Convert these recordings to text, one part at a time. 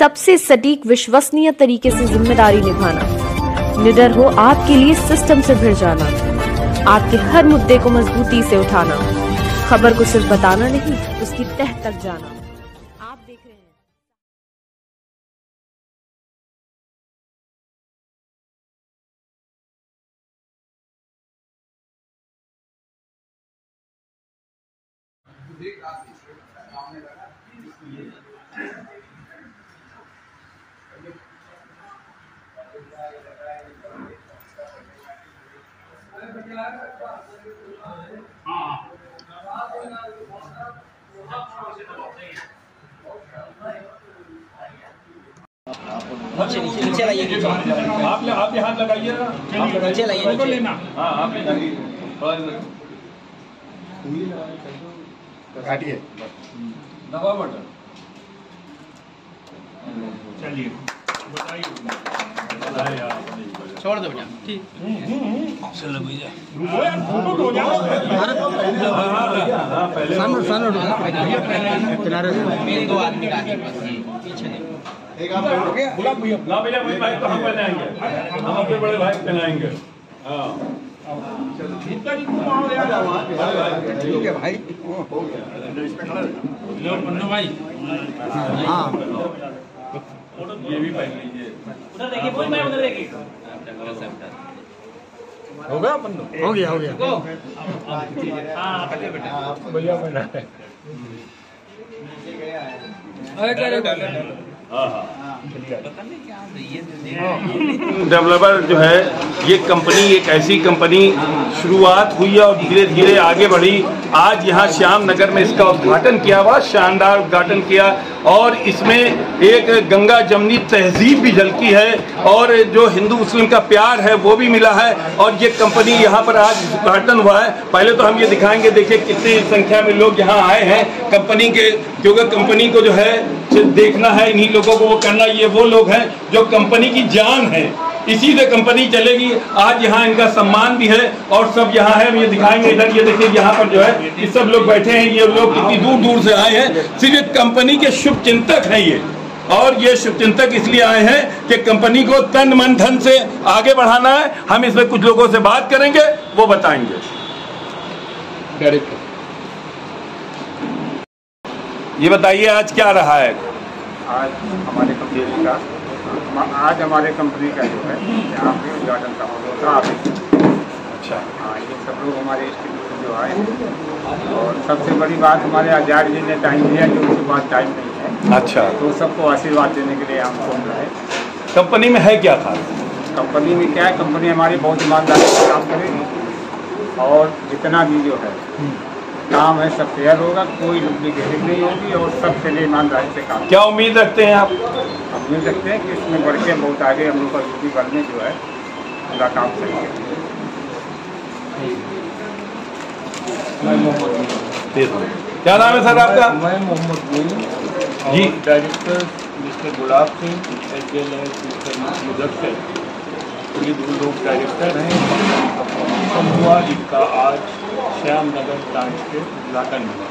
सबसे सटीक विश्वसनीय तरीके से जिम्मेदारी निभाना, निडर हो आपके लिए सिस्टम से भिड़ जाना, आपके हर मुद्दे को मजबूती से उठाना, खबर को सिर्फ बताना नहीं, उसकी तह तक जाना। आप देख रहे हैं नीचे लाइए, आप हाथ लगाइए ना, नीचे लाइए, नीचे लेना। हाँ आप काटिए, दबा बटन। चलिए बताइए, छोड़ दो भैया। ठीक चलो भैया, फोटो हो जाओ। किनारे मेरे दो आदमी आगे पीछे नहीं। बुला भैया भाई कहाँ पहनाएंगे? हम अपने बड़े भाई पहनाएंगे। हाँ ठीक है भाई, लो पन्नू भाई। हाँ ये भी पहन लीजिए। उधर देखिए, बोल मैं उधर देखिए। हो गया पन्नू? हो गया, हो गया। हाँ बेटा भैया पहना है। डेवलपर जो है, ये कंपनी एक ऐसी कंपनी शुरुआत हुई है और धीरे धीरे आगे बढ़ी। आज यहाँ श्याम नगर में इसका उद्घाटन किया हुआ, शानदार उद्घाटन किया, और इसमें एक गंगा जमनी तहजीब भी झलकी है और जो हिंदू मुस्लिम का प्यार है वो भी मिला है। और ये कंपनी यहाँ पर आज उद्घाटन हुआ है। पहले तो हम ये दिखाएंगे, देखिए कितनी संख्या में लोग यहाँ आए हैं कंपनी के, क्योंकि कंपनी को जो है देखना है, इन्हीं लोगों को वो करना। ये वो लोग हैं जो कंपनी की जान है, इसी से कंपनी चलेगी। आज यहाँ इनका सम्मान भी है और सब यहाँ है, ये दिखाएंगे। इधर ये देखिए, यहाँ पर जो है ये सब लोग बैठे हैं। ये लोग कितनी दूर दूर से आए हैं, सिर्फ कंपनी के शुभ चिंतक हैं ये। और ये शुभ चिंतक इसलिए आए हैं कि कंपनी को तन मन धन से आगे बढ़ाना है। हम इसमें कुछ लोगों से बात करेंगे, वो बताएंगे। ये बताइए आज क्या रहा है? आज हमारे कंपनी का जो है यहाँ पे उद्घाटन था। अच्छा, हाँ, ये सब लोग हमारे इंस्टीट्यूट जो आए, और सबसे बड़ी बात हमारे आचार्य जी ने टाइम दिया कि उसके बाद टाइम नहीं है। अच्छा, तो सबको आशीर्वाद देने के लिए हम घूम रहे हैं। कंपनी में है क्या था? कंपनी में क्या है, कंपनी हमारी बहुत ईमानदारी से काम करेगी और जितना भी जो है काम है सब फेयर होगा, कोई डुप्लीकेशन नहीं होगी और सबसे लिए ईमानदारी से काम। क्या उम्मीद रखते हैं आप? हम उम्मीद रखते हैं कि इसमें बढ़ के बहुत आगे हम लोग का यूपी भर में जो है पूरा काम सही है। क्या नाम है सर आपका? मैं Mohammad Moin ji. Director mister Gulab Singh as well as mister Mudassir, ये दो लोग डायरेक्टर हैं। हुआ जिसका आज श्याम नगर ब्रांच के उद्घाटन हुआ,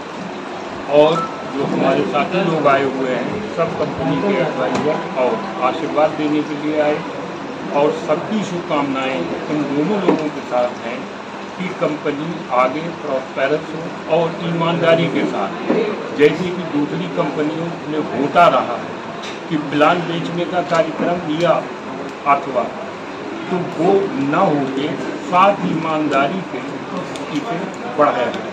और जो हमारे साथी लोग आए हुए हैं सब कंपनी के एडवाइजर और आशीर्वाद देने के लिए आए, और सबकी शुभकामनाएँ इन दोनों लोगों के साथ हैं कि कंपनी आगे प्रॉस्पेरस हो और ईमानदारी के साथ, जैसे कि दूसरी कंपनियों में होता रहा कि प्लान बेचने का कार्यक्रम लिया अथवा, तो वो न होके साथ ईमानदारी के इसे बढ़ाया जाए,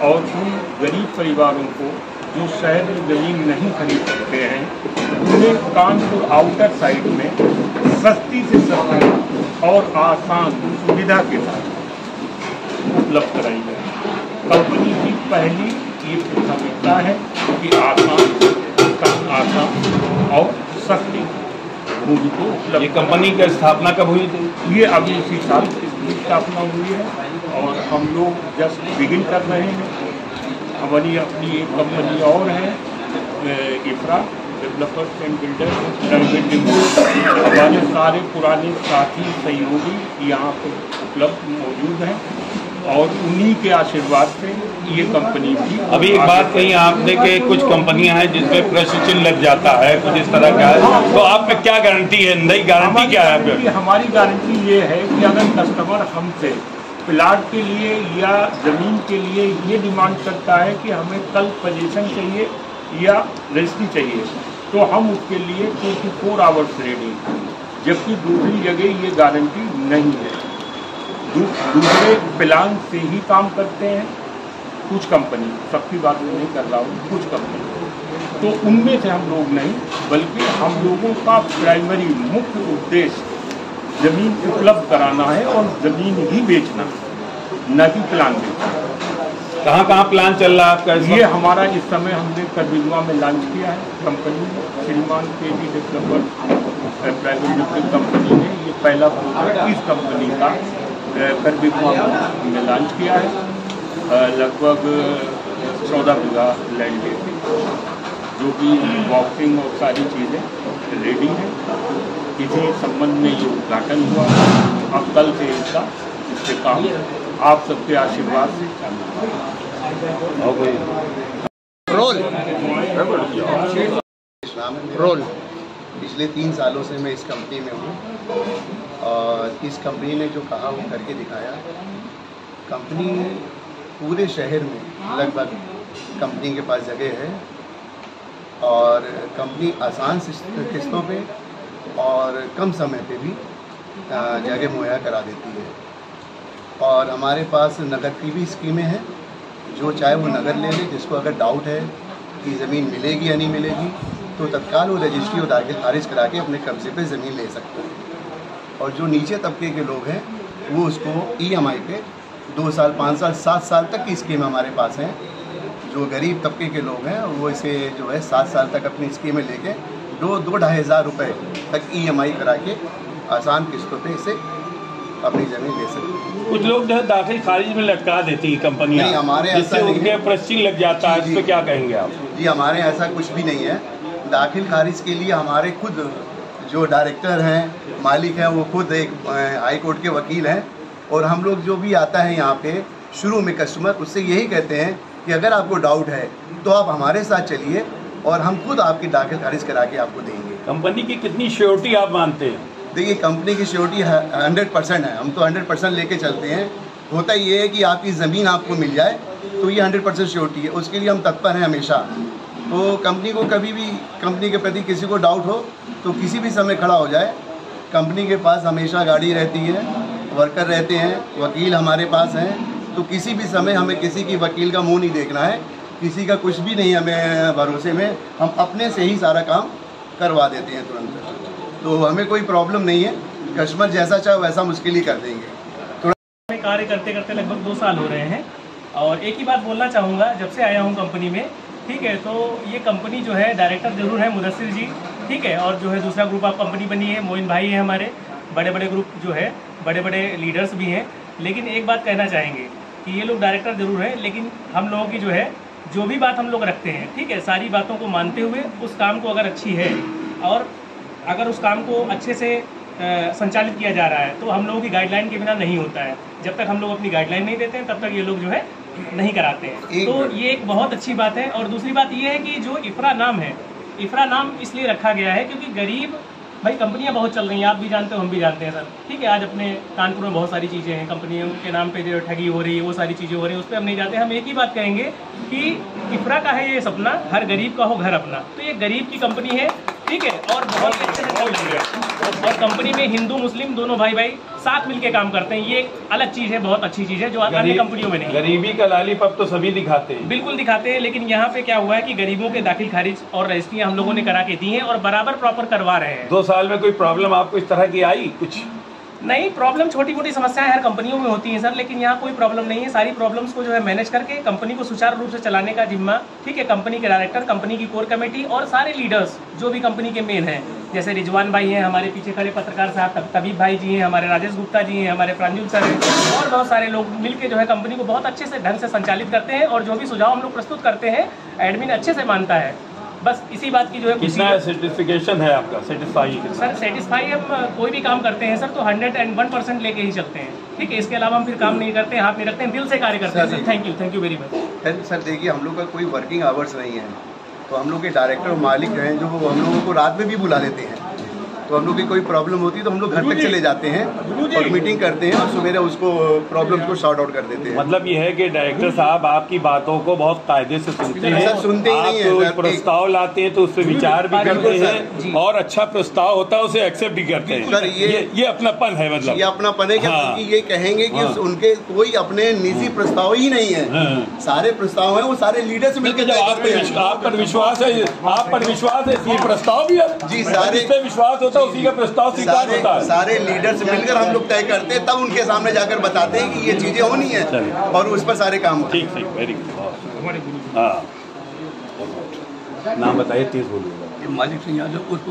और उन गरीब परिवारों को जो शहर में ज़मीन नहीं खरीद सकते हैं उन्हें कानपुर आउटर साइड में सस्ती से सस्ती और आसान सुविधा के साथ उपलब्ध कराई जाए। कंपनी की पहली ये प्राथमिकता है कि आसान और सस्ती भूमि को उपलब्ध। ये कंपनी की स्थापना कब हुई थी? ये अभी इसी साल इसकी स्थापना हुई है और हम लोग जस्ट बिगिन कर रहे हैं। हमारी अपनी एक कंपनी और है, इफ्रा developers and builders private limited. हमारे सारे पुराने साथी सहयोगी यहाँ पर उपलब्ध मौजूद हैं और उन्हीं के आशीर्वाद से ये कंपनी भी। अभी एक बात कही आपने कि कुछ कंपनियां हैं जिसमें प्रश्न चिन्ह लग जाता है, कुछ इस तरह का है, तो आप में क्या गारंटी है? नई गारंटी क्या है? हमारी गारंटी ये है कि अगर कस्टमर हमसे प्लाट के लिए या ज़मीन के लिए ये डिमांड करता है कि हमें कल पोजीशन चाहिए या रजिस्ट्री चाहिए, तो हम उसके लिए 24 आवर्स रेडी, जबकि दूसरी जगह ये गारंटी नहीं है। दूसरे प्लान से ही काम करते हैं कुछ कंपनी, सबकी बात नहीं कर रहा हूँ, कुछ कंपनी, तो उनमें से हम लोग नहीं, बल्कि हम लोगों का प्राइमरी मुख्य उद्देश्य ज़मीन उपलब्ध कराना है और ज़मीन ही बेचना, न कि प्लान बेचना। कहाँ प्लान चल रहा है आपका? ये हमारा इस समय हमने करबिगवा में लॉन्च किया है कंपनी, श्रीमान KD developer private limited company ने ये पहला प्रोजेक्ट इस कंपनी का करबिगवा में लॉन्च किया है। लगभग 14 बीघा लैंड है, जो कि बॉक्सिंग और सारी चीज़ें रेडी हैं। इसी संबंध में ये उद्घाटन हुआ, अब कल से इससे काम आप सबके आशीर्वाद से रोल पिछले 3 सालों से मैं इस कंपनी में हूँ और इस कंपनी ने जो कहा वो करके दिखाया। कंपनी पूरे शहर में लगभग कंपनी के पास जगह है और कंपनी आसान किस्तों पे और कम समय पे भी जगह मुहैया करा देती है। और हमारे पास नगद की भी स्कीमें हैं, जो चाहे वो नगद ले ले, जिसको अगर डाउट है कि ज़मीन मिलेगी या नहीं मिलेगी तो तत्काल वो रजिस्ट्री और दाखिल खारिज करा के अपने कब्जे पे ज़मीन ले सकते हैं। और जो नीचे तबके के लोग हैं वो उसको EMI पे 2 साल, 5 साल, 7 साल तक की स्कीम हमारे पास हैं। जो गरीब तबके के लोग हैं वो इसे जो है 7 साल तक अपनी स्कीमें लेके 2-2-2.5 हज़ार रुपये तक EMI करा के आसान किस्तों पे इसे अपनी ज़मीन ले सकते हैं। कुछ लोग जो है दाखिल खारिज में लटका देती है कंपनियां, हमारे जिससे उनके प्रश्न लग जाता है, इस पे क्या कहेंगे आप? जी, हमारे ऐसा कुछ भी नहीं है। दाखिल खारिज के लिए हमारे खुद जो डायरेक्टर हैं, मालिक हैं, वो खुद एक हाई कोर्ट के वकील हैं। और हम लोग जो भी आता है यहाँ पे शुरू में कस्टमर, उससे यही कहते हैं कि अगर आपको डाउट है तो आप हमारे साथ चलिए और हम खुद आपकी दाखिल खारिज करा के आपको देंगे। कंपनी की कितनी श्योरिटी आप मानते हैं? देखिए, कंपनी की श्योरिटी 100% है, हम तो 100% लेके चलते हैं। होता ये है कि आपकी ज़मीन आपको मिल जाए तो ये 100% श्योरिटी है, उसके लिए हम तत्पर हैं हमेशा। तो कंपनी को कभी भी कंपनी के प्रति किसी को डाउट हो तो किसी भी समय खड़ा हो जाए। कंपनी के पास हमेशा गाड़ी रहती है, वर्कर रहते हैं, वकील हमारे पास हैं, तो किसी भी समय हमें किसी की वकील का मुंह नहीं देखना है, किसी का कुछ भी नहीं हमें भरोसे में, हम अपने से ही सारा काम करवा देते हैं तुरंत। तो हमें कोई प्रॉब्लम नहीं है, कस्टमर जैसा चाहे वैसा मुश्किल ही कर देंगे। थोड़ा कार्य करते करते लगभग 2 साल हो रहे हैं और एक ही बात बोलना चाहूँगा, जब से आया हूँ कंपनी में, ठीक है, तो ये कंपनी जो है डायरेक्टर जरूर है मुदस्सिर जी, ठीक है, और जो है दूसरा ग्रुप ऑफ कंपनी बनी है, मोइन भाई है हमारे, बड़े बड़े ग्रुप जो है, बड़े बड़े लीडर्स भी हैं। लेकिन एक बात कहना चाहेंगे कि ये लोग डायरेक्टर जरूर हैं, लेकिन हम लोगों की जो है जो भी बात हम लोग रखते हैं, ठीक है, सारी बातों को मानते हुए उस काम को अगर अच्छी है और अगर उस काम को अच्छे से संचालित किया जा रहा है तो हम लोगों की गाइडलाइन के बिना नहीं होता है। जब तक हम लोग अपनी गाइडलाइन नहीं देते हैं तब तक ये लोग जो है नहीं कराते हैं। तो ये एक बहुत अच्छी बात है। और दूसरी बात ये है कि जो इफ्रा नाम है, इफ्रा नाम इसलिए रखा गया है क्योंकि गरीब भाई कंपनियां बहुत चल रही हैं, आप भी जानते हो, हम भी जानते हैं सर, ठीक है। आज अपने कानपुर में बहुत सारी चीज़ें हैं, कंपनियों के नाम पे जो ठगी हो रही है, वो सारी चीज़ें हो रही हैं, उस पर हम नहीं जाते। हम एक ही बात कहेंगे कि इफ्रा का है ये सपना, हर गरीब का हो घर अपना। तो ये गरीब की कंपनी है, ठीक है, और बहुत अच्छे से चल रही है। और कंपनी में हिंदू मुस्लिम दोनों भाई भाई साथ मिलके काम करते हैं, ये एक अलग चीज़ है, बहुत अच्छी चीज़ है जो अन्य कंपनियों में नहीं। गरीबी का लालीपप तो सभी दिखाते हैं, बिल्कुल दिखाते हैं, लेकिन यहाँ पे क्या हुआ है कि गरीबों के दाखिल खारिज और रजिस्ट्रियाँ हम लोगों ने करा के दी हैं और बराबर प्रॉपर करवा रहे हैं। 2 साल में कोई प्रॉब्लम आपको इस तरह की आई? कुछ नहीं, प्रॉब्लम छोटी मोटी समस्याएं हर कंपनियों में होती हैं सर, लेकिन यहाँ कोई प्रॉब्लम नहीं है। सारी प्रॉब्लम्स को जो है मैनेज करके कंपनी को सुचारू रूप से चलाने का जिम्मा, ठीक है, कंपनी के डायरेक्टर, कंपनी की कोर कमेटी और सारे लीडर्स जो भी कंपनी के मेन हैं, जैसे रिजवान भाई हैं हमारे पीछे खड़े पत्रकार साहब, तबीब भाई जी हैं हमारे, राजेश गुप्ता जी हैं हमारे, प्रांजुल सर हैं, और बहुत सारे लोग मिलकर जो है कंपनी को बहुत अच्छे से ढंग से संचालित करते हैं। और जो भी सुझाव हम लोग प्रस्तुत करते हैं एडमिन अच्छे से मानता है। बस इसी बात की जो है कितना सर्टिफिकेशन है आपका, सेटिस्फाई? सर सेटिस्फाई हम कोई भी काम करते हैं सर तो 101% लेके ही चलते हैं, ठीक है। इसके अलावा हम फिर काम नहीं करते हैं, हाथ नहीं रखते हैं, दिल से कार्य करते हैं sir. Thank you very much sir. देखिए हम लोग का कोई वर्किंग आवर्स नहीं है, तो हम लोग के डायरेक्टर और मालिक जो हैं जो हम लोगों को रात में भी बुला लेते हैं, तो हम लोग की कोई प्रॉब्लम होती है तो हम लोग घर तक चले जाते हैं और मीटिंग करते हैं और सवेरे उसको प्रॉब्लम को सॉर्ट आउट कर देते हैं। मतलब ये है कि डायरेक्टर साहब आपकी बातों को बहुत कायदे से सुनते हैं, सर सुनते ही नहीं आप है, प्रस्ताव लाते हैं तो उस पर विचार भी करते हैं और अच्छा प्रस्ताव होता है उसे एक्सेप्ट भी करते हैं। सर ये अपनापन है, मतलब ये अपनापन है कि ये कहेंगे कि उनके कोई अपने निजी प्रस्ताव ही नहीं है, सारे प्रस्ताव है वो सारे लीडर से मिलकर आप पर विश्वास है, ये प्रस्ताव भी है जी, सारे विश्वास होता है उसी का प्रस्ताव स्वीकार होता है। सारे लीडर से मिलकर हम लोग तय करते हैं, तब उनके सामने जाकर बताते हैं कि ये चीजें होनी है और उस पर सारे काम होते हैं। ठीक, वेरी गुड। हाँ, नाम बताइए, तेज बोलिएगा। मालिक सिंह यादव उर्फ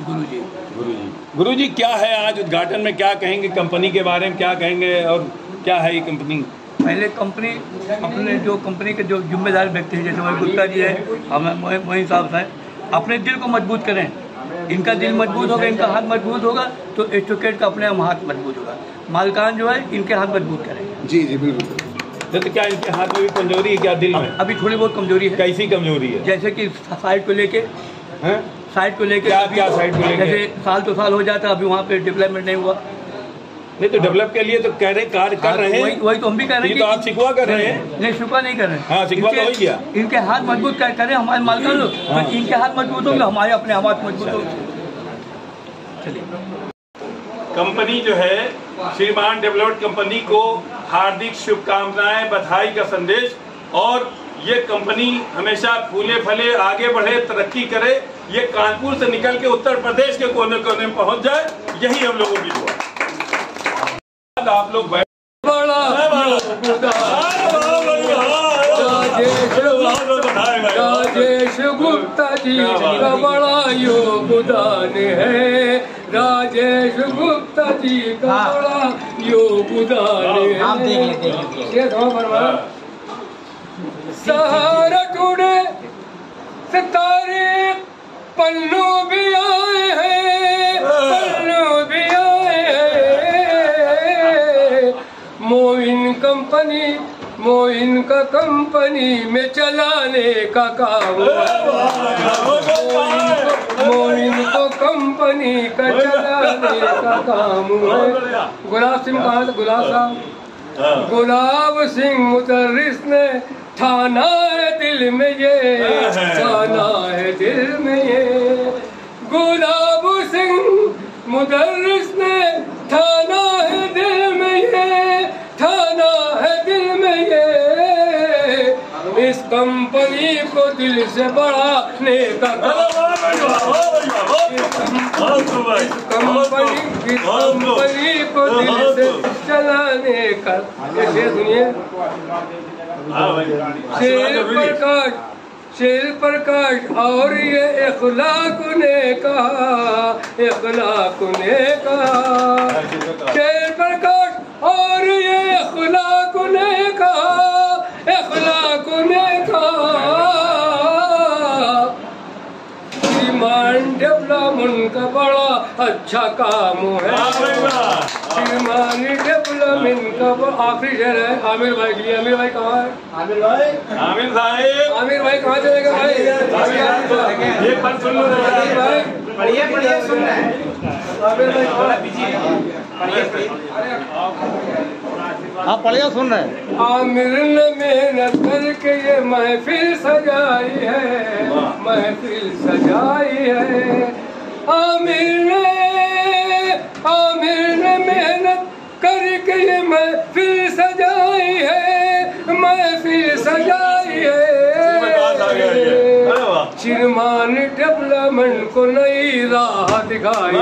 गुरु जी क्या है आज उद्घाटन में, क्या कहेंगे कंपनी के बारे में, क्या कहेंगे और क्या है ये कंपनी? पहले कंपनी अपने जो कंपनी के जो जिम्मेदार व्यक्ति हैं जैसे मोहित गुप्ता जी है, हमें मोहित साहब है, अपने दिल को मजबूत करें। इनका दिल मजबूत होगा, इनका हाथ मजबूत होगा तो एडवोकेट का अपने हाथ मजबूत होगा। मालकान जो है इनके हाथ मजबूत करें। जी बिल्कुल। तो क्या इनके हाथ में भी कमजोरी है, क्या दिल में? अभी थोड़ी बहुत कमजोरी है। कैसी कमजोरी है? जैसे कि साइड को लेके साइड को लेके क्या साइड को लेके? जैसे साल तो साल हो जाता, अभी वहाँ पे डेवलपमेंट नहीं हुआ। नहीं तो डेवलप के लिए तो कह रहे कार्य कर रहे हैं, वही तो हम भी कह रहे हैं। तो आप शिकवा कर रहे हैं? नहीं, शिकवा नहीं कर रहे। हाँ, शिकवा तो हो गया। इनके हाथ मजबूत करें हमारे मालकान लोग, तो इनके हाथ मजबूत होंगे, हमारे अपने हाथ मजबूत होंगे। कंपनी जो है श्रीमान डेवलप्ड कंपनी को हार्दिक शुभकामनाएं, बधाई का संदेश, और ये कंपनी हमेशा फूले फले, आगे बढ़े, तरक्की करे, ये कानपुर से निकल के उत्तर प्रदेश के कोने कोने में पहुंच जाए, यही हम लोगों की दुआ। आप लोग राजेश गुप्ता जी का बड़ा योगदान है, राजेश गुप्ता जी का बड़ा योगदान है। सहारा टूटे सितारे पन्नू भी आए हैं, पन्नू भी आए हैं। मोइन का कंपनी में चलाने का काम, मोइन को कंपनी का चलाने का काम है। गुलाब सिंह कहाँ थे? गुलाब साहब, गुलाब सिंह मुदर्रिस ने ठाना है दिल में ये, ठाना है दिल में ये। गुलाब सिंह मुदर्रिस ने ठाना है दिल में ये, ठाना है दिल में ये। इस कंपनी को दिल से बढ़ाने का कंपनी को दिल से चलाने का। ऐसे सुनिए, शेर प्रकाश और ये इखलाक ने कहा, इखलाक ने कहा, शेर प्रकाश और ये इखलाक ने कहा, इखलाक ने कहा। श्रीमान डेवलपमेंट का बड़ा अच्छा काम है, श्रीमान डेवलपमेंट का आखिरी शहर है। आमिर भाई के लिए, आमिर भाई कहाँ है? आमिर भाई, आमिर साहब, आमिर भाई कहाँ चलेगा भाई? ये पर सुन लो भाई, बढ़िया सुन रहे हैं। आमिर भाई आप बढ़िया सुन रहे हैं। आमिर ने मेहनत करके ये महफिल सजाई है, महफिल सजाई है। आमिर ने मेहनत करके ये महफिल सजाई है, महफिल सजाई है। श्रीमान डेवलपमेंट को नई राह दिखाई,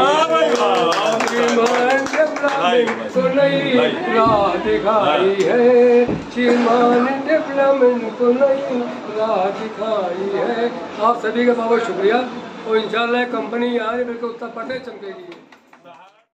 श्रीमान डेवलपमेंट को नई राह दिखाई है, श्रीमान डेवलपमेंट को नई राह दिखाई है। आप सभी का बहुत शुक्रिया, और इंशाल्लाह कंपनी यहाँ बिल्कुल उत्तर प्रदेश चमकेगी।